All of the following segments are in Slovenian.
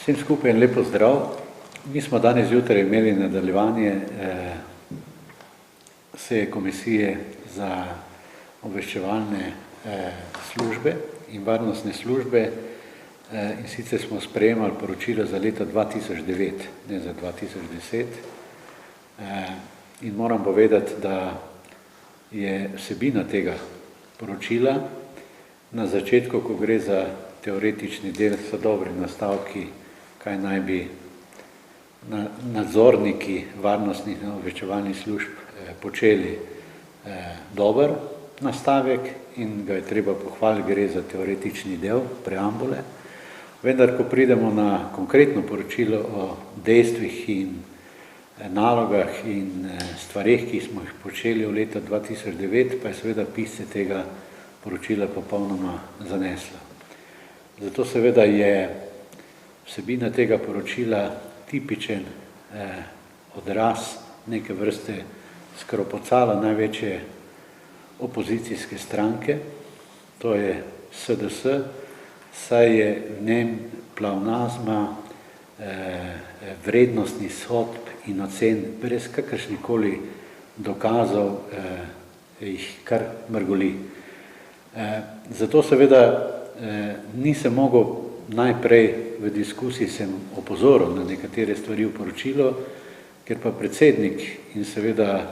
Vsem skupaj en lep pozdrav. Mi smo danes zjutraj imeli nadaljevanje seje Komisije za obveščevalne službe in varnostne službe in sicer smo sprejemali poročilo za leto 2009, ne za 2010. In moram povedati, da je vsebina tega poročila na začetku, ko gre za teoretični del, so dobri nastavki, kaj naj bi nadzorniki varnostnih in obveščevalnih služb počeli, dober nastavek in ga je treba pohvaliti, gre za teoretični del, preambule. Vendar, ko pridemo na konkretno poročilo o dejstvih in nalogah in stvareh, ki smo jih počeli v letu 2009, pa je seveda pisce tega poročila popolnoma zaneslo. Zato seveda je vsebina tega poročila tipičen odraz neke vrste skropocala največje opozicijske stranke, to je SDS, saj je v njem pleonazma, vrednostnih sodb in ocen brez kakršnikoli dokazov jih kar mrgoli. Zato seveda nisem mogel najprej v diskusiji sem opozoril na nekatere stvari v poročilo, ker pa predsednik in seveda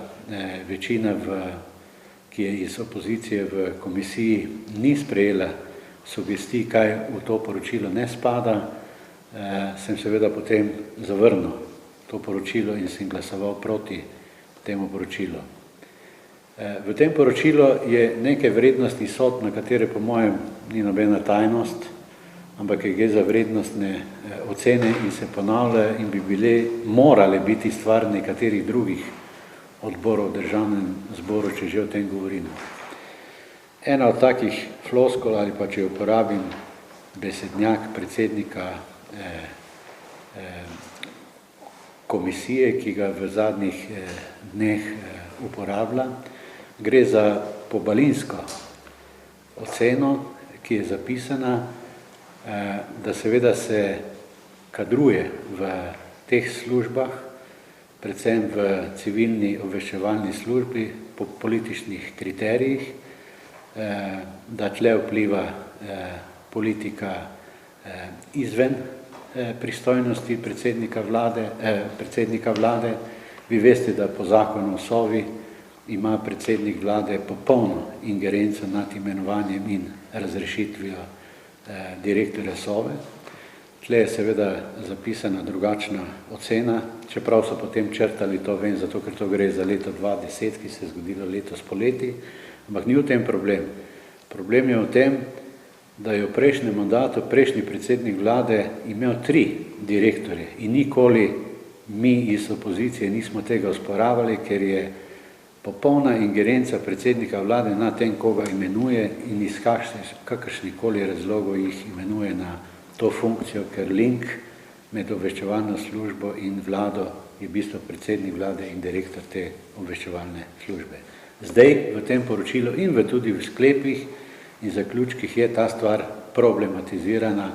večina, ki je iz opozicije v komisiji, ni sprejela sugestij, kaj v to poročilo ne spada, sem seveda potem zavrnil to poročilo in sem glasoval proti temu poročilu. V tem poročilu je nekaj vrednostnih sodb, na katere po mojem ni nobena tajnost, ampak je gre za vrednostne ocene in se ponavljajo in bi morale biti stvar nekaterih drugih odborov v državnem zboru, če že o tem govorimo. Ena od takih floskul, ali pa če uporabim besednjak predsednika komisije, ki ga v zadnjih dneh uporablja, gre za pobalinsko oceno, ki je zapisana, da seveda se kadruje v teh službah, predvsem v civilni obveščevalni službi po političnih kriterijih, da tle vpliva politika izven pristojnosti predsednika vlade. Vi veste, da po zakonu o Sovi ima predsednik vlade popolno ingerenco nad imenovanjem in razrešitvijo direktorja Sove. Tle je seveda zapisana drugačna ocena, čeprav so potem črtali to, vem, zato ker to gre za leto 2010, ki se je zgodilo letos poleti, ampak ni v tem problem. Problem je v tem, da je v prejšnjem mandatu prejšnji predsednik vlade imel 3 direktorje in nikoli mi iz opozicije nismo tega osporavali, ker je popolna ingerenca predsednika vlade na tem, koga imenuje in iz kakršnikoli razlogov jih imenuje na to funkcijo, ker link med obveščevalno službo in vlado je v bistvu predsednik vlade in direktor te obveščevalne službe. Zdaj v tem poročilu in tudi v sklepih in zaključkih je ta stvar problematizirana,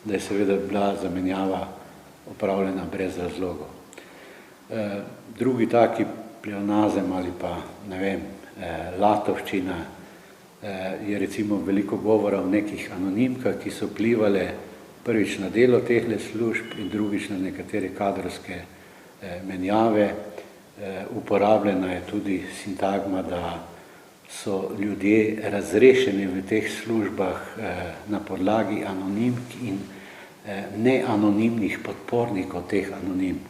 da je seveda bila zamenjava opravljena brez razlogov. Drugi taki pleonazem ali pa, ne vem, latovščina, je recimo veliko govora o nekih anonimkah, ki so vplivale prvič na delo tehle služb in drugič na nekatere kadrovske menjave. Uporabljena je tudi sintagma, da so ljudje razrešeni v teh službah na podlagi anonimk in neanonimnih podpornikov teh anonimk.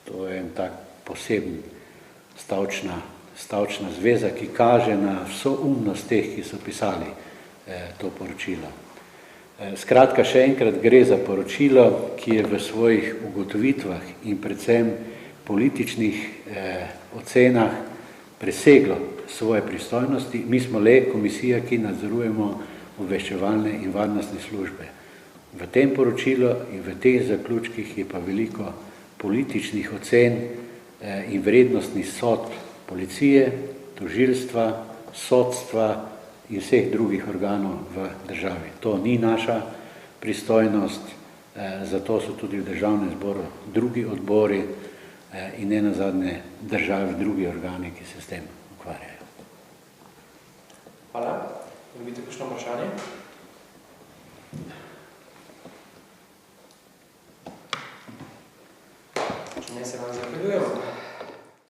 To je en tak poseben stavčna zveza, ki kaže na vso umnost teh, ki so pisali to poročilo. Skratka, še enkrat gre za poročilo, ki je v svojih ugotovitvah in predvsem političnih ocenah preseglo svoje pristojnosti. Mi smo le komisija, ki nadzorujemo obveščevalne in varnostne službe. V tem poročilu in v teh zaključkih je pa veliko političnih ocen in vrednostnih sodb policije, tožilstva, sodstva in vseh drugih organov v državi. To ni naša pristojnost, zato so tudi v državnem zboru drugi odbori in ne nazadnje državi drugi organi, ki se s tem ukvarjajo. Hvala. Dobite kakšno vprašanje? Če ne, se vam zahvaljujemo.